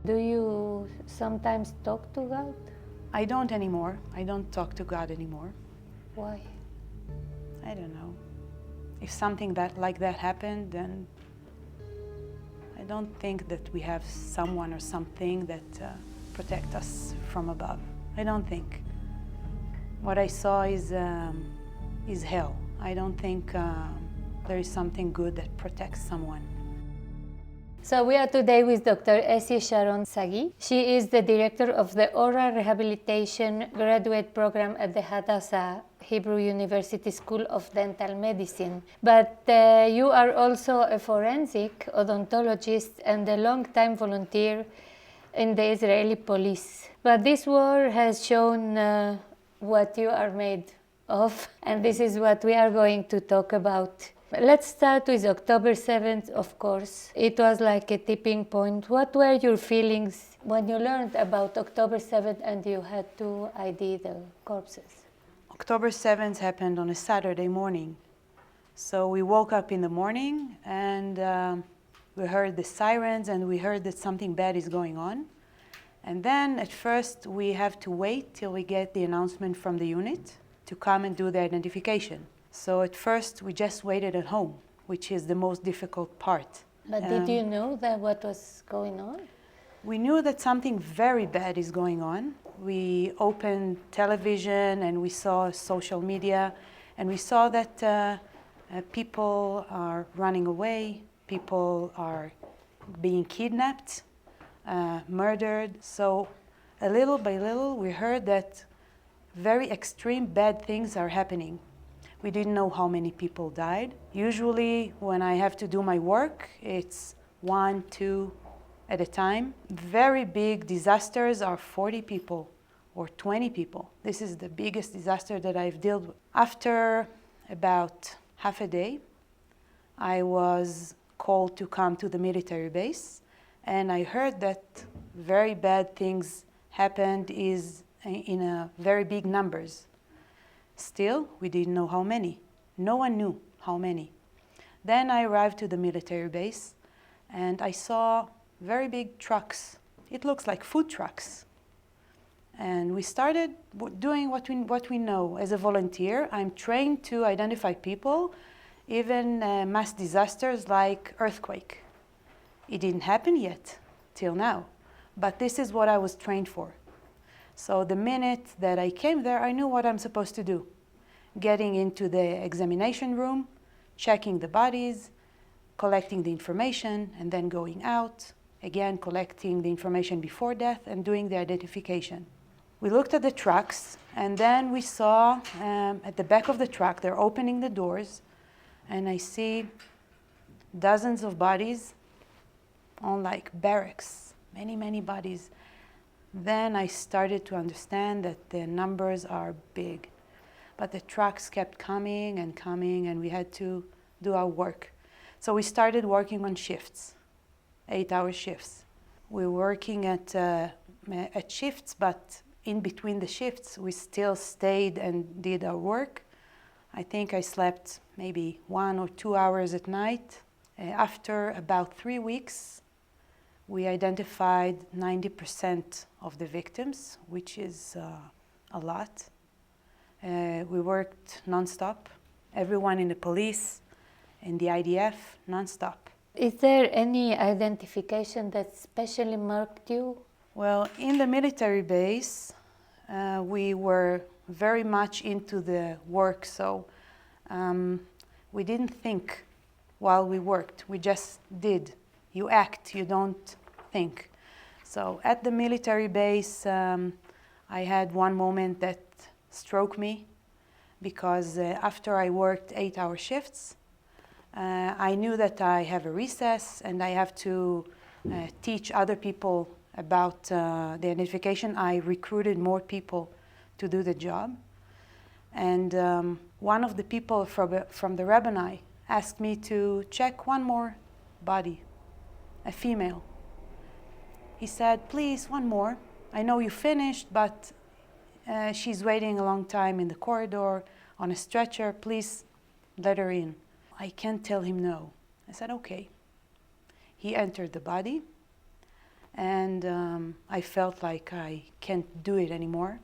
Do you sometimes talk to God? I don't anymore. I don't talk to God anymore. Why? I don't know. If something like that happened, then I don't think that we have someone or something that protect us from above. I don't think. What I saw is hell. I don't think there is something good that protects someone. So we are today with Dr. Esie Sharon-Sagi. She is the director of the Oral Rehabilitation Graduate Program at the Hadassah Hebrew University School of Dental Medicine. But you are also a forensic odontologist and a long-time volunteer in the Israeli police. But this war has shown what you are made of, and this is what we are going to talk about. Let's start with October 7th, of course. It was like a tipping point. What were your feelings when you learned about October 7th and you had to ID the corpses? October 7th happened on a Saturday morning. So we woke up in the morning and we heard the sirens and we heard that something bad is going on. And then at first we have to wait till we get the announcement from the unit to come and do the identification. So at first we just waited at home, which is the most difficult part. But did you know that what was going on? We knew that something very bad is going on. We opened television and we saw social media and we saw that people are running away, people are being kidnapped, murdered. So a little by little we heard that very extreme bad things are happening. We didn't know how many people died. Usually when I have to do my work, it's 1, 2 at a time. Very big disasters are 40 people or 20 people. This is the biggest disaster that I've dealt with. After about half a day, I was called to come to the military base, and I heard that very bad things happened in a very big numbers. Still, we didn't know how many. No one knew how many. Then I arrived to the military base and I saw very big trucks. It looks like food trucks. And we started doing what we know. As a volunteer, I'm trained to identify people, even mass disasters like earthquake. It didn't happen yet, till now. But this is what I was trained for. So the minute that I came there, I knew what I'm supposed to do. Getting into the examination room, checking the bodies, collecting the information, and then going out, again collecting the information before death and doing the identification. We looked at the trucks, and then we saw at the back of the truck, they're opening the doors, and I see dozens of bodies on like barracks, many bodies. Then I started to understand that the numbers are big. But the trucks kept coming, and we had to do our work. So we started working on shifts, 8-hour shifts. We were working at shifts, but in between the shifts, we still stayed and did our work. I think I slept maybe 1 or 2 hours at night. After about 3 weeks, we identified 90% of the victims, which is a lot. We worked non-stop. Everyone in the police, in the IDF, non-stop. Is there any identification that specially marked you? Well, in the military base, we were very much into the work, so we didn't think while we worked. We just did. You act, you don't think. So at the military base, I had one moment that struck me because after I worked 8-hour shifts, I knew that I have a recess and I have to teach other people about the identification. I recruited more people to do the job. And one of the people from the rabbinai asked me to check one more body, a female. He said, please, one more. I know you finished, but she's waiting a long time in the corridor on a stretcher. Please let her in. I can't tell him no. I said, okay. he entered the body, and I felt like I can't do it anymore.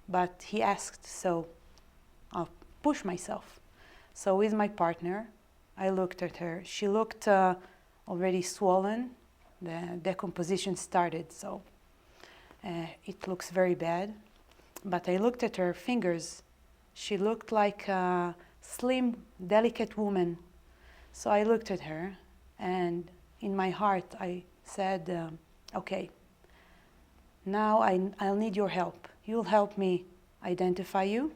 But he asked, so I'll push myself. So with my partner, I looked at her. She looked already swollen. The decomposition started, so it looks very bad. But I looked at her fingers. She looked like a slim, delicate woman. So I looked at her, and in my heart I said, okay, now I'll need your help. You'll help me identify you,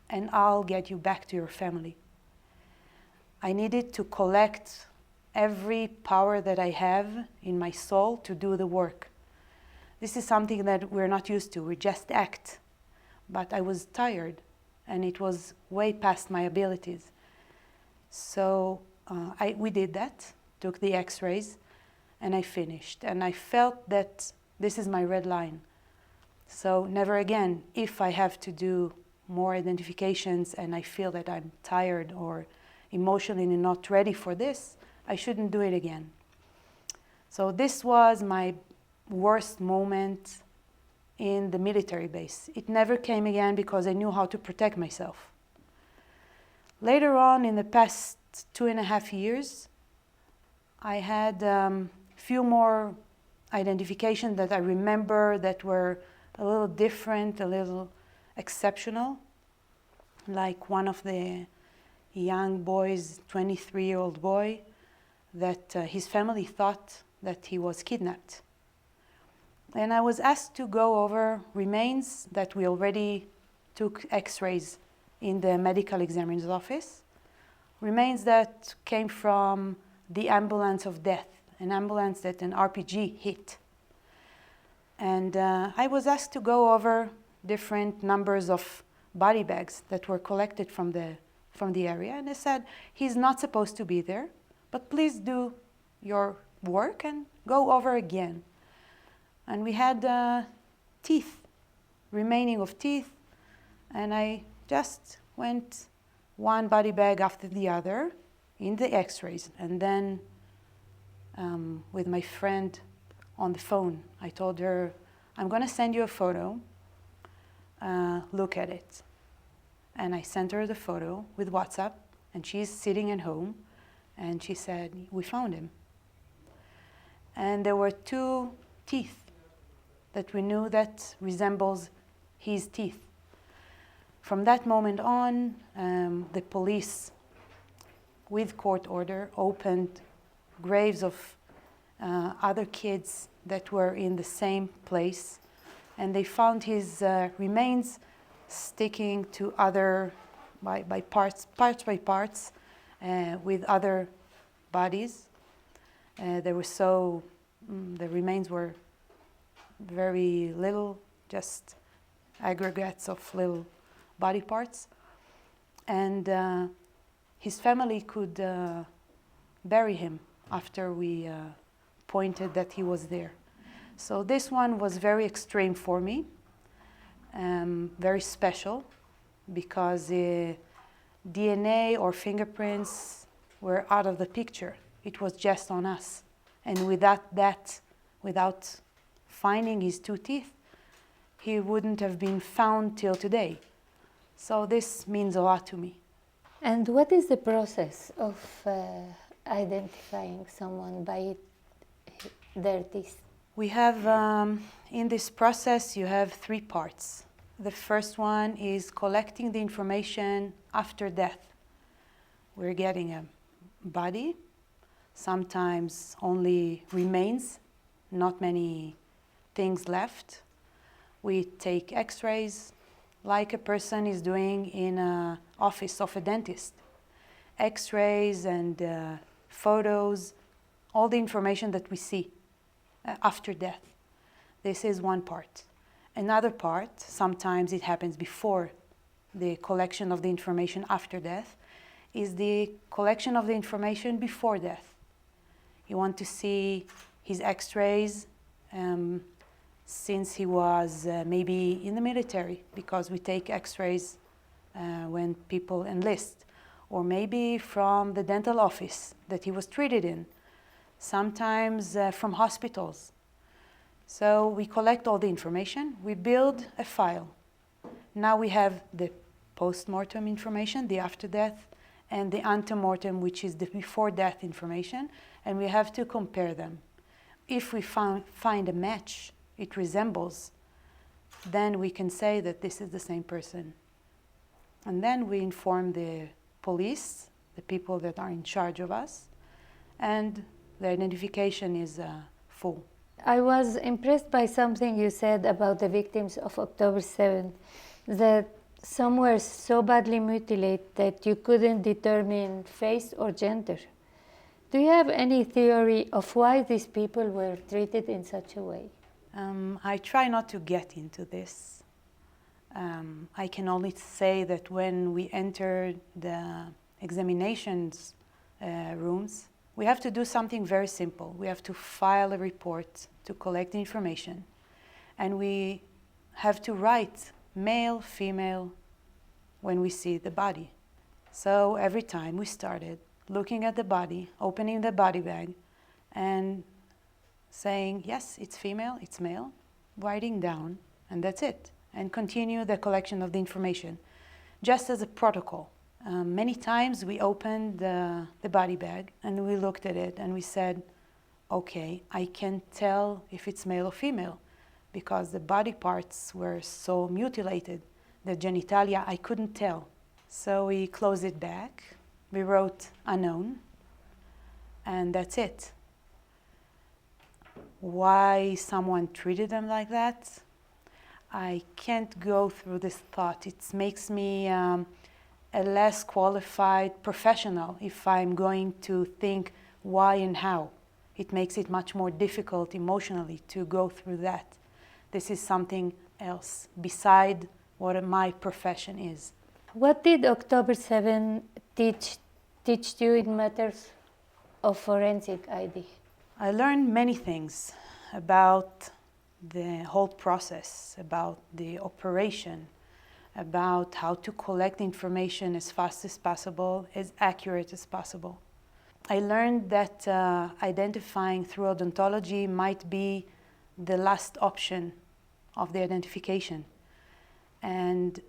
and I'll get you back to your family. I needed to collect every power that I have in my soul to do the work. This is something that we're not used to. We just act. But I was tired, and it was way past my abilities. So we did that, took the x-rays, and I finished. And I felt that this is my red line. So never again, if I have to do more identifications and I feel that I'm tired or emotionally not ready for this, I shouldn't do it again. So this was my worst moment in the military base. It never came again because I knew how to protect myself. Later on, in the past 2.5 years, I had few more identifications that I remember that were a little different, a little exceptional. Like one of the young boys, 23-year-old boy, that his family thought that he was kidnapped. And I was asked to go over remains that we already took x-rays in the medical examiner's office. Remains that came from the ambulance of death, an ambulance that an RPG hit. And I was asked to go over different numbers of body bags that were collected from the area. And they said, he's not supposed to be there, but please do your work and go over again. And we had teeth, remaining of teeth, and I just went one body bag after the other in the x-rays. And then with my friend on the phone, I told her, I'm going to send you a photo, look at it. And I sent her the photo with WhatsApp, and she's sitting at home, and she said, we found him. And there were 2 teeth that we knew that resembles his teeth. From that moment on, the police, with court order, opened graves of other kids that were in the same place, and they found his remains sticking to other, by parts by parts, with other bodies. The remains were very little, just aggregates of little body parts. And his family could bury him after we pointed that he was there. So this one was very extreme for me, very special, because DNA or fingerprints were out of the picture. It was just on us. And without finding his 2 teeth, he wouldn't have been found till today. So this means a lot to me. And what is the process of identifying someone by their teeth? We have, in this process, you have 3 parts. The first one is collecting the information after death. We're getting a body, sometimes only remains, not many things left. We take x-rays like a person is doing in an office of a dentist. X-rays and photos, all the information that we see after death. This is one part. Another part, sometimes it happens before the collection of the information after death, is the collection of the information before death. You want to see his x-rays since he was maybe in the military, because we take x-rays when people enlist, or maybe from the dental office that he was treated in. sometimes from hospitals. So we collect all the information, we build a file. Now we have the post-mortem information, the after death, and the ante-mortem, which is the before death information, and we have to compare them. If we find a match, it resembles, then we can say that this is the same person. And then we inform the police, the people that are in charge of us, and the identification is full. I was impressed by something you said about the victims of October 7th, that some were so badly mutilated that you couldn't determine face or gender. Do you have any theory of why these people were treated in such a way? I try not to get into this. I can only say that when we enter the examinations rooms, we have to do something very simple. We have to file a report to collect the information, and we have to write male, female, when we see the body. So every time we started looking at the body, opening the body bag, and saying, yes, it's female, it's male, writing down, and that's it, and continue the collection of the information, just as a protocol. Many times we opened the body bag and we looked at it and we said, okay, I can't tell if it's male or female because the body parts were so mutilated, the genitalia, I couldn't tell. So we closed it back, we wrote unknown, and that's it. Why someone treated them like that? I can't go through this thought. It makes me a less qualified professional if I'm going to think why and how. It makes it much more difficult emotionally to go through that. This is something else beside what my profession is. What did October 7 teach you in matters of forensic ID? I learned many things about the whole process, about the operation, about how to collect information as fast as possible, as accurate as possible. I learned that identifying through odontology might be the last option of the identification. And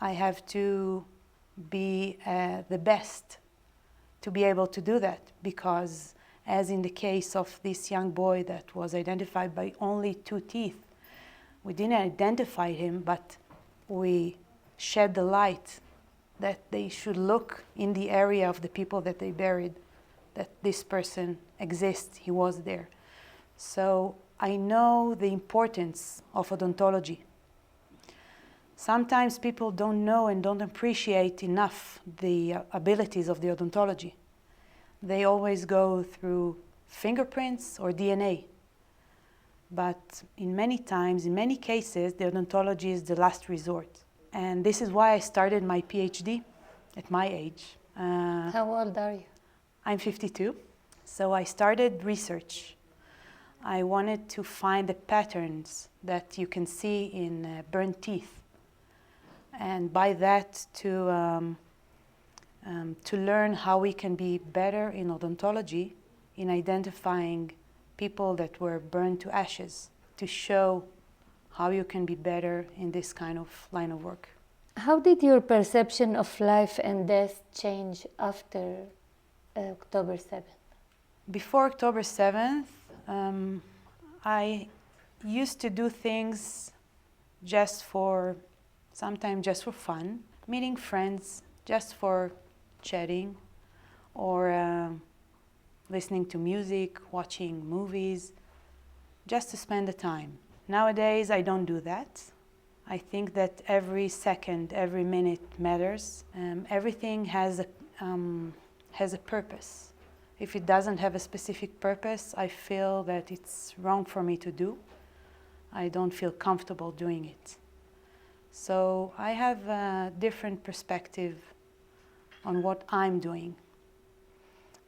I have to be the best to be able to do that, because as in the case of this young boy that was identified by only 2 teeth, we didn't identify him, but we shed the light that they should look in the area of the people that they buried, that this person exists, he was there. So I know the importance of odontology. Sometimes people don't know and don't appreciate enough the abilities of the odontology. They always go through fingerprints or DNA. But in many times, in many cases, the odontology is the last resort. And this is why I started my PhD at my age. How old are you? I'm 52. So I started research. I wanted to find the patterns that you can see in burnt teeth. And by that, to learn how we can be better in odontology in identifying people that were burned to ashes, to show how you can be better in this kind of line of work. How did your perception of life and death change after October 7th? Before October 7th, I used to do things sometimes just for fun, meeting friends just for chatting, or listening to music, watching movies, just to spend the time. Nowadays, I don't do that. I think that every second, every minute matters. Everything has a purpose. If it doesn't have a specific purpose, I feel that it's wrong for me to do. I don't feel comfortable doing it. So I have a different perspective on what I'm doing.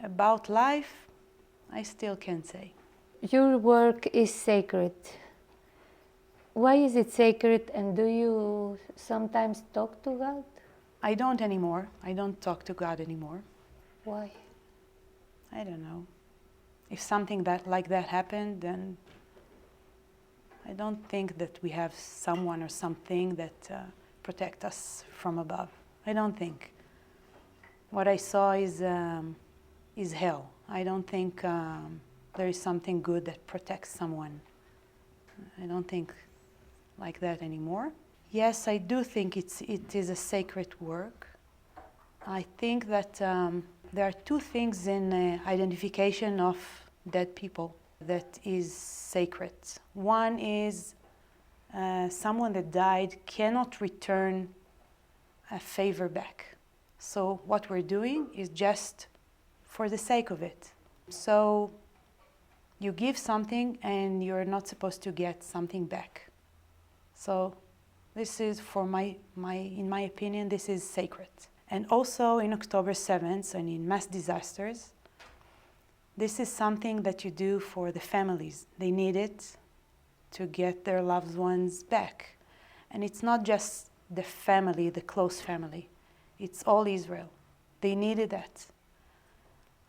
About life, I still can't say. Your work is sacred. Why is it sacred, and do you sometimes talk to God? I don't anymore. I don't talk to God anymore. Why? I don't know. if something like that happened, then I don't think that we have someone or something that protect us from above. I don't think. What I saw is hell. I don't think there is something good that protects someone. I don't think like that anymore. Yes, I do think it is a sacred work. I think that there are two things in identification of dead people that is sacred. One is someone that died cannot return a favor back. So what we're doing is just for the sake of it. So you give something and you're not supposed to get something back. So this is, in my opinion, this is sacred. And also in October 7th and in mass disasters, this is something that you do for the families. They need it to get their loved ones back. And it's not just the family, the close family. It's all Israel. They needed that.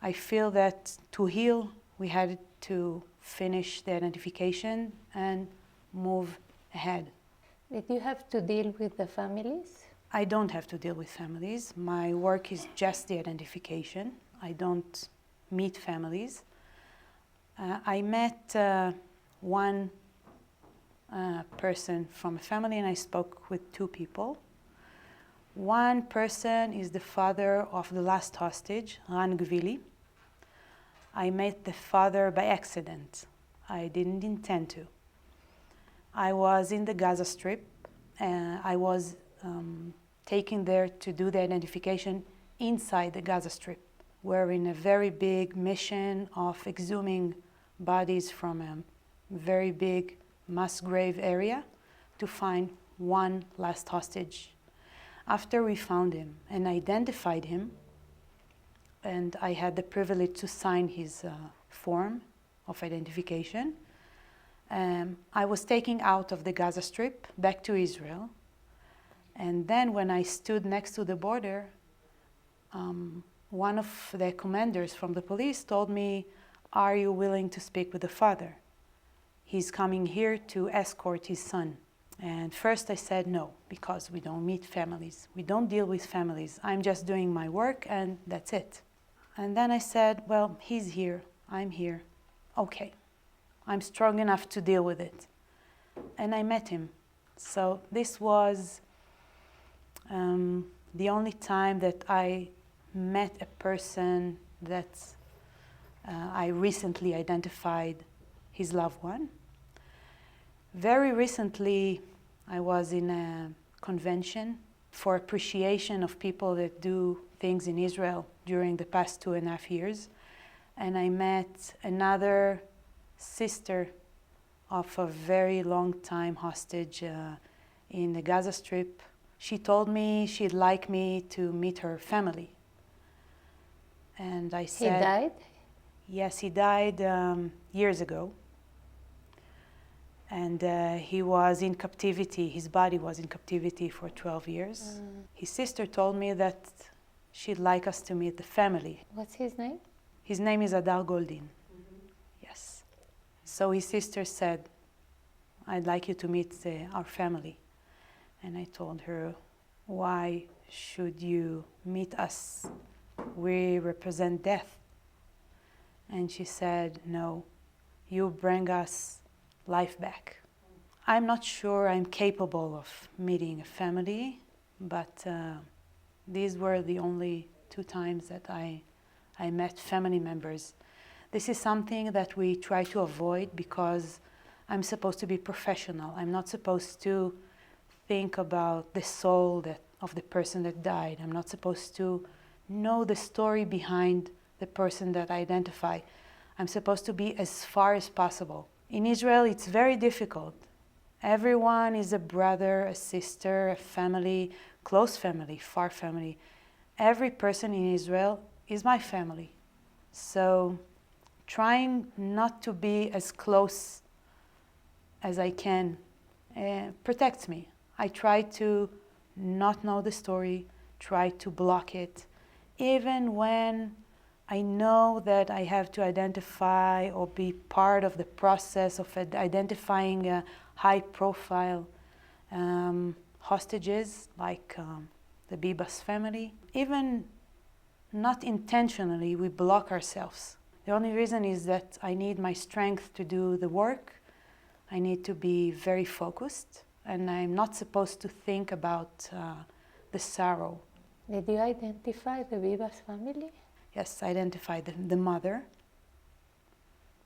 I feel that to heal, we had to finish the identification and move ahead. Did you have to deal with the families? I don't have to deal with families. My work is just the identification. I don't meet families. I met one person from a family, and I spoke with two people. One person is the father of the last hostage, Ran Gvili. I met the father by accident. I didn't intend to. I was in the Gaza Strip. I was taken there to do the identification inside the Gaza Strip. We're in a very big mission of exhuming bodies from a very big mass grave area to find one last hostage. After we found him and identified him, and I had the privilege to sign his form of identification, I was taken out of the Gaza Strip back to Israel. And then when I stood next to the border, one of the commanders from the police told me, "Are you willing to speak with the father? He's coming here to escort his son." And first I said no, because we don't meet families. We don't deal with families. I'm just doing my work and that's it. And then I said, well, he's here, I'm here. Okay, I'm strong enough to deal with it. And I met him. So this was the only time that I met a person that I recently identified his loved one. Very recently, I was in a convention for appreciation of people that do things in Israel during the past 2.5 years. And I met another sister of a very long time hostage in the Gaza Strip. She told me she'd like me to meet her family. And I said... He died? Yes, he died years ago. And he was in captivity. His body was in captivity for 12 years. His sister told me that she'd like us to meet the family. What's his name? His name is Adar Goldin. Yes. So his sister said, I'd like you to meet our family. And I told her, why should you meet us? We represent death. And she said, no, you bring us life back. I'm not sure I'm capable of meeting a family, but these were the only 2 times that I met family members. This is something that we try to avoid because I'm supposed to be professional. I'm not supposed to think about the soul of the person that died. I'm not supposed to know the story behind the person that I identify. I'm supposed to be as far as possible. In Israel, it's very difficult. Everyone is a brother, a sister, a family, close family, far family. Every person in Israel is my family. So trying not to be as close as I can protects me. I try to not know the story, try to block it. Even when I know that I have to identify or be part of the process of identifying high-profile hostages like the BIBAS family. Even not intentionally, we block ourselves. The only reason is that I need my strength to do the work. I need to be very focused, and I'm not supposed to think about the sorrow. Did you identify the BIBAS family? Yes, I identified the mother.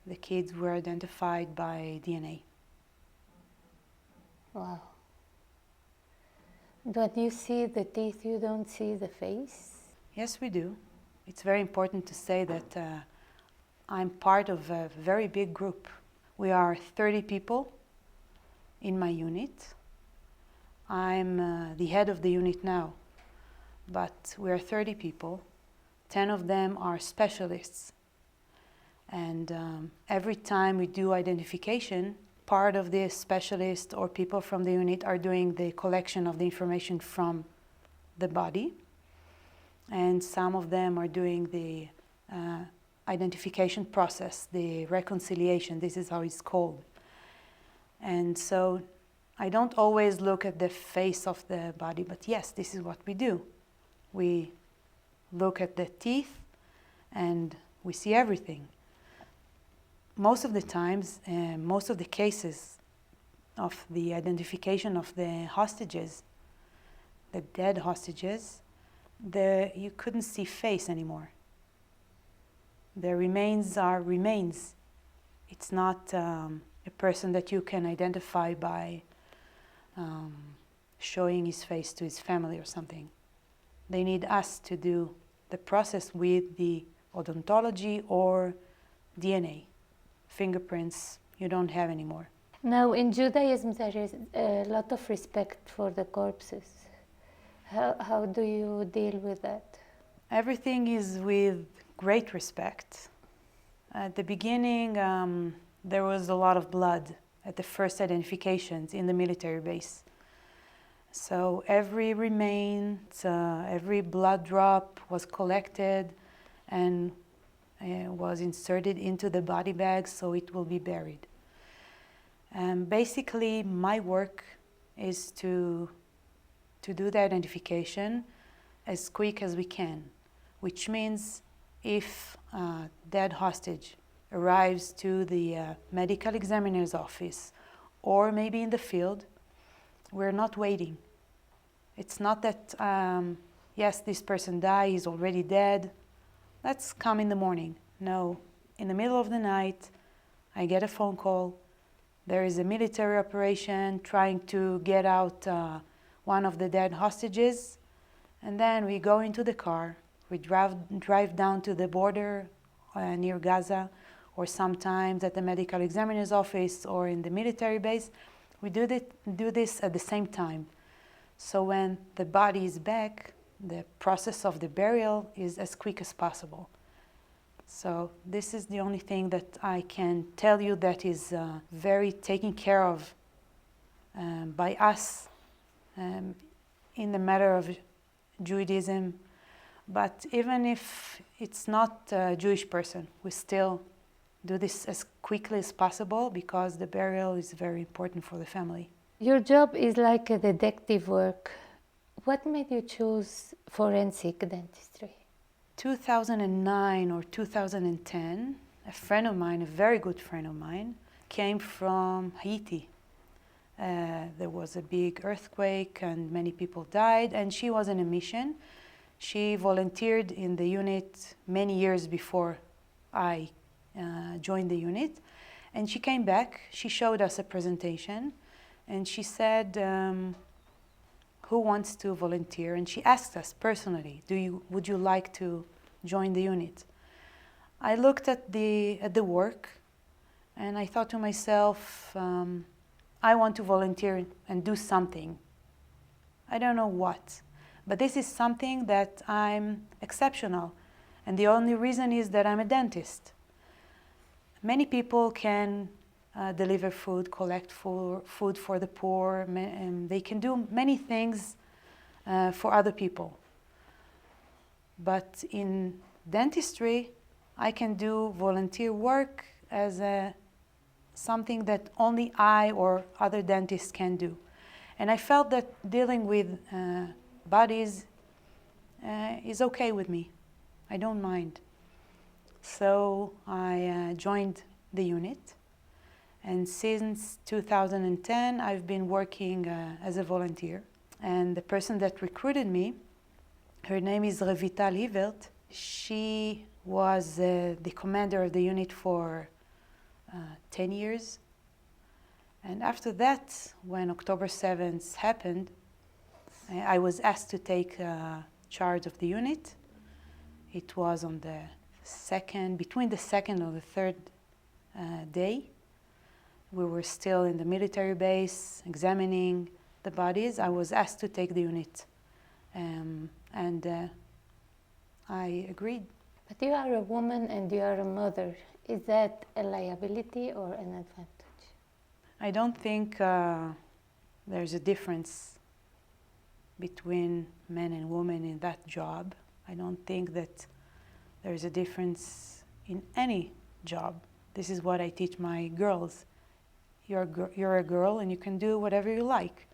The kids were identified by DNA. Wow. But you see the teeth, you don't see the face? Yes, we do. It's very important to say that I'm part of a very big group. We are 30 people in my unit. I'm the head of the unit now, but we are 30 people. 10 of them are specialists. And every time we do identification, part of the specialist or people from the unit are doing the collection of the information from the body. And some of them are doing the identification process, the reconciliation, this is how it's called. And so I don't always look at the face of the body, but yes, this is what we do. We look at the teeth and we see everything. Most of the times, most of the cases of the identification of the hostages, the dead hostages, you couldn't see face anymore. The remains are remains. It's not a person that you can identify by showing his face to his family or something. They need us to do the process with the odontology or DNA. Fingerprints you don't have anymore. Now in Judaism there is a lot of respect for the corpses. How do you deal with that? Everything is with great respect. At the beginning, there was a lot of blood at the first identifications in the military base. So every remain, every blood drop was collected and was inserted into the body bag so it will be buried. And basically, my work is to do the identification as quick as we can, which means if a dead hostage arrives to the medical examiner's office or maybe in the field, we're not waiting. It's not that, yes, this person died, he's already dead, let's come in the morning. No, in the middle of the night, I get a phone call. There is a military operation trying to get out one of the dead hostages, and then we go into the car. We drive down to the border near Gaza, or sometimes at the medical examiner's office or in the military base. We do this at the same time. So when the body is back, the process of the burial is as quick as possible. So this is the only thing that I can tell you that is very taken care of by us in the matter of Judaism. But even if it's not a Jewish person, we still do this as quickly as possible because the burial is very important for the family. Your job is like a detective work. What made you choose forensic dentistry? 2009 or 2010, a friend of mine, a very good friend of mine, came from Haiti. There was a big earthquake and many people died, and she was on a mission. She volunteered in the unit many years before I joined the unit, and she came back. She showed us a presentation, and she said, who wants to volunteer? And she asked us personally, would you like to join the unit? I looked at the work, and I thought to myself, I want to volunteer and do something. I don't know what, but this is something that I'm exceptional, and the only reason is that I'm a dentist. Many people can deliver food, collect food for the poor, and they can do many things for other people. But in dentistry, I can do volunteer work as something that only I or other dentists can do. And I felt that dealing with bodies is okay with me. I don't mind. So I joined the unit. And since 2010, I've been working as a volunteer. And the person that recruited me, her name is Revital Hivert. She was the commander of the unit for 10 years. And after that, when October 7th happened, I was asked to take charge of the unit. It was on the between the second and the third day. We were still in the military base, examining the bodies. I was asked to take the unit. And I agreed. But you are a woman and you are a mother. Is that a liability or an advantage? I don't think there's a difference between men and women in that job. I don't think that there's a difference in any job. This is what I teach my girls. You're a girl and you can do whatever you like.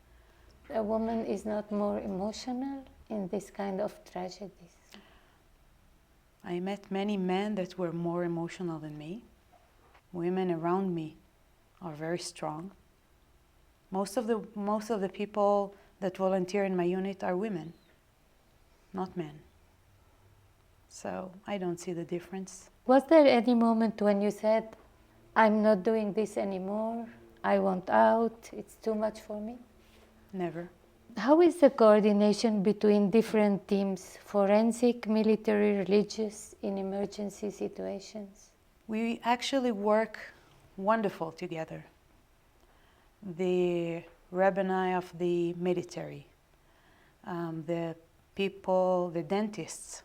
A woman is not more emotional in this kind of tragedies. I met many men that were more emotional than me. Women around me are very strong. Most of the people that volunteer in my unit are women, not men. So I don't see the difference. Was there any moment when you said, I'm not doing this anymore, I want out, it's too much for me? Never. How is the coordination between different teams, forensic, military, religious, in emergency situations? We actually work wonderful together. The rabbini of the military, the people, the dentists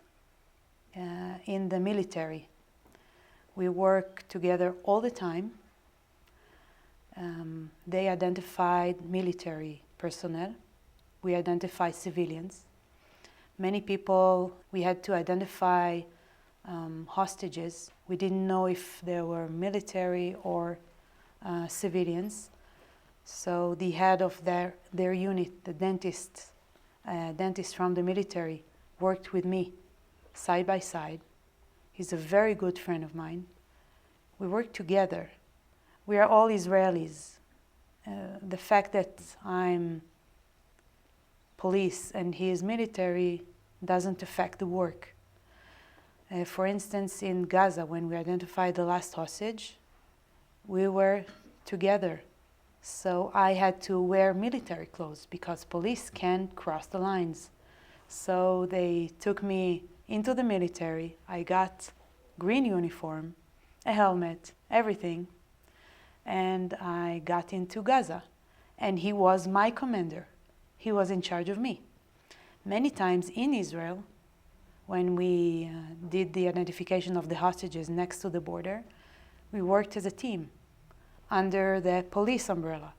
in the military. We work together all the time. They identified military personnel. We identify civilians. Many people, we had to identify hostages. We didn't know if they were military or civilians. So the head of their unit, the dentist from the military, worked with me side by side. He's a very good friend of mine. We work together. We are all Israelis. The fact that I'm police and he is military doesn't affect the work. For instance, in Gaza, when we identified the last hostage, we were together. So I had to wear military clothes because police can't cross the lines. So they took me into the military. I got green uniform, a helmet, everything. And I got into Gaza. And he was my commander. He was in charge of me. Many times in Israel, when we did the identification of the hostages next to the border, we worked as a team under the police umbrella.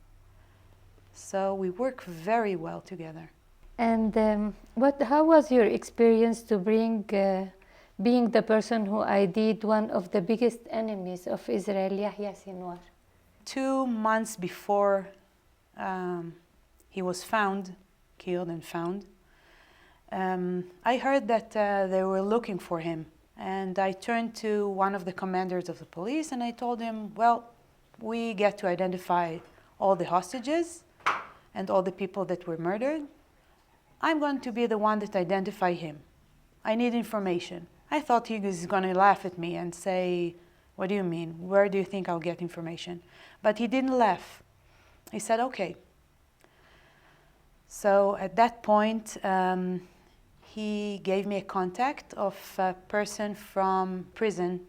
So we work very well together. And how was your experience to being the person who ID'd one of the biggest enemies of Israel, YAHYA SINWAR? 2 months before he was killed and found, I heard that they were looking for him. And I turned to one of the commanders of the police and I told him, well, we get to identify all the hostages and all the people that were murdered. I'm going to be the one that identify him. I need information. I thought he was going to laugh at me and say, what do you mean? Where do you think I'll get information? But he didn't laugh. He said, okay. So at that point, he gave me a contact of a person from prison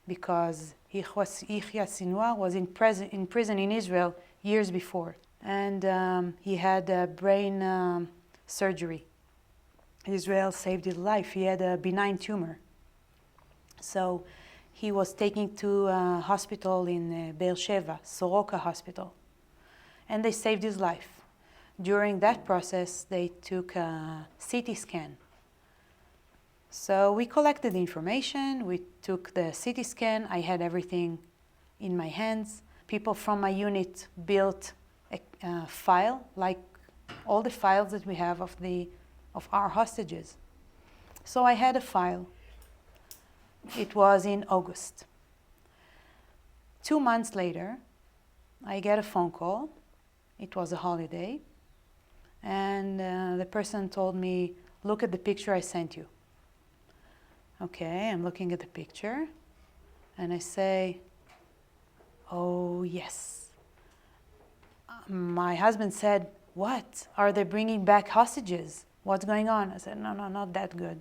because YAHYA SINWAR was in prison in Israel years before. And he had a brain surgery. Israel saved his life. He had a benign tumor. So he was taken to a hospital in Be'er Sheva, Soroka Hospital. And they saved his life. During that process, they took a CT scan. So we collected the information, we took the CT scan, I had everything in my hands. People from my unit built a file, like all the files that we have of our hostages. So I had a file. It was in August. 2 months later, I get a phone call. It was a holiday. And the person told me, look at the picture I sent you. Okay, I'm looking at the picture. And I say, oh, yes. My husband said, what? Are they bringing back hostages? What's going on? I said, no, not that good.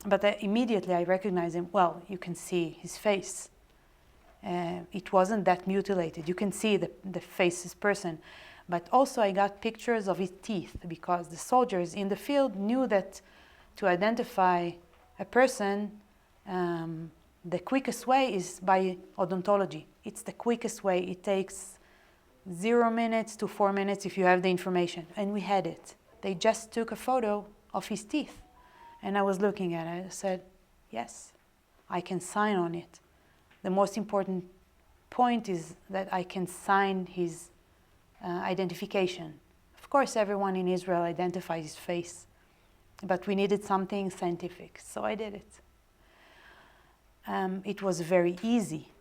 But immediately I recognized him. Well, you can see his face. It wasn't that mutilated. You can see the faceless person. But also I got pictures of his teeth because the soldiers in the field knew that to identify a person, the quickest way is by odontology. It's the quickest way. It takes 0 minutes to 4 minutes if you have the information. And we had it. They just took a photo of his teeth. And I was looking at it. I said, yes, I can sign on it. The most important point is that I can sign his identification. Of course, everyone in Israel identifies his face, but we needed something scientific, so I did it. It was very easy,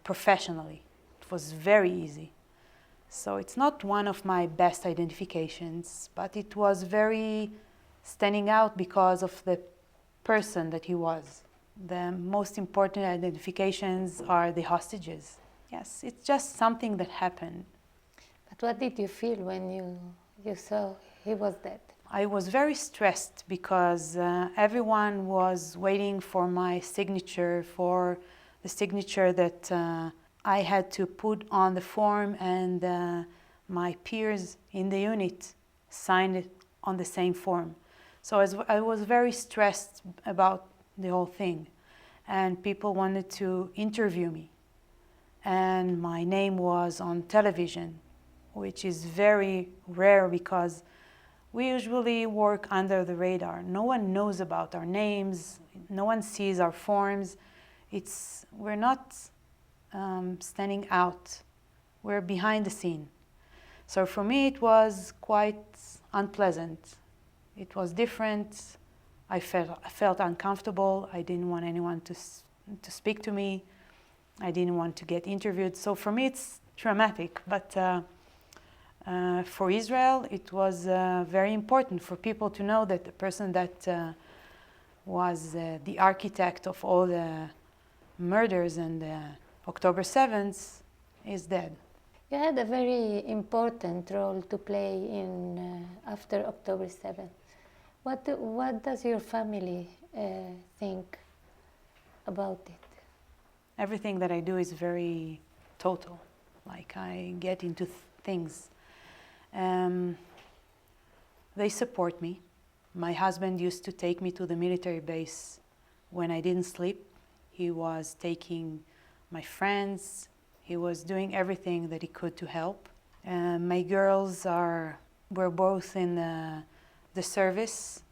professionally. It was very easy. So it's not one of my best identifications, but it was very standing out because of the person that he was. The most important identifications are the hostages. Yes, it's just something that happened. But what did you feel when you saw he was dead? I was very stressed because everyone was waiting for my signature, for the signature that I had to put on the form, and my peers in the unit signed it on the same form. So I was very stressed about the whole thing, and people wanted to interview me. And my name was on television, which is very rare because we usually work under the radar. No one knows about our names, no one sees our forms. We're not standing out, we're behind the scene. So for me it was quite unpleasant. It was different. I felt uncomfortable. I didn't want anyone to speak to me. I didn't want to get interviewed. So for me it's traumatic, but for Israel it was very important for people to know that the person that was the architect of all the murders and October 7th is dead. You had a very important role to play in after October 7th. What does your family think about it? Everything that I do is very total. Like I get into things. They support me. My husband used to take me to the military base when I didn't sleep. He was taking my friends. He was doing everything that he could to help. My girls were both in the service.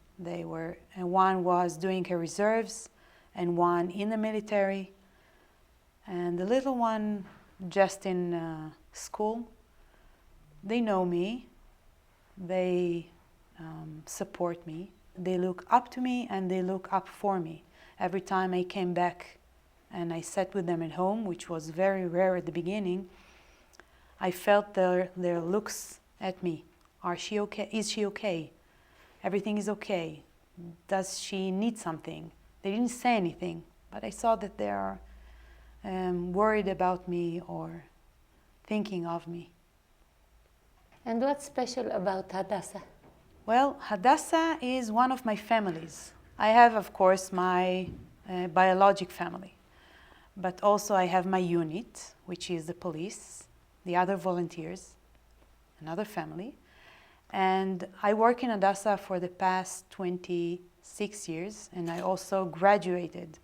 One was doing her reserves and one in the military. And the little one just in school. They know me. They support me. They look up to me and they look up for me. Every time I came back and I sat with them at home, which was very rare at the beginning, I felt their looks at me. Are she okay? Is she okay? Everything is okay. Does she need something? They didn't say anything, but I saw that they are worried about me or thinking of me. And what's special about Hadassah? Well, Hadassah is one of my families. I have, of course, my biologic family, but also I have my unit, which is the police, the other volunteers, another family. And I work in Hadassah for the past 26 years, and I also graduated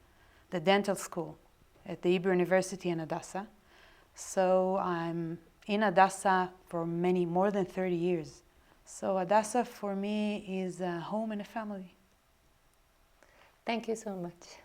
the dental school at the Hebrew University in Hadassah. So I'm in Hadassah for more than 30 years. So Hadassah for me is a home and a family. Thank you so much.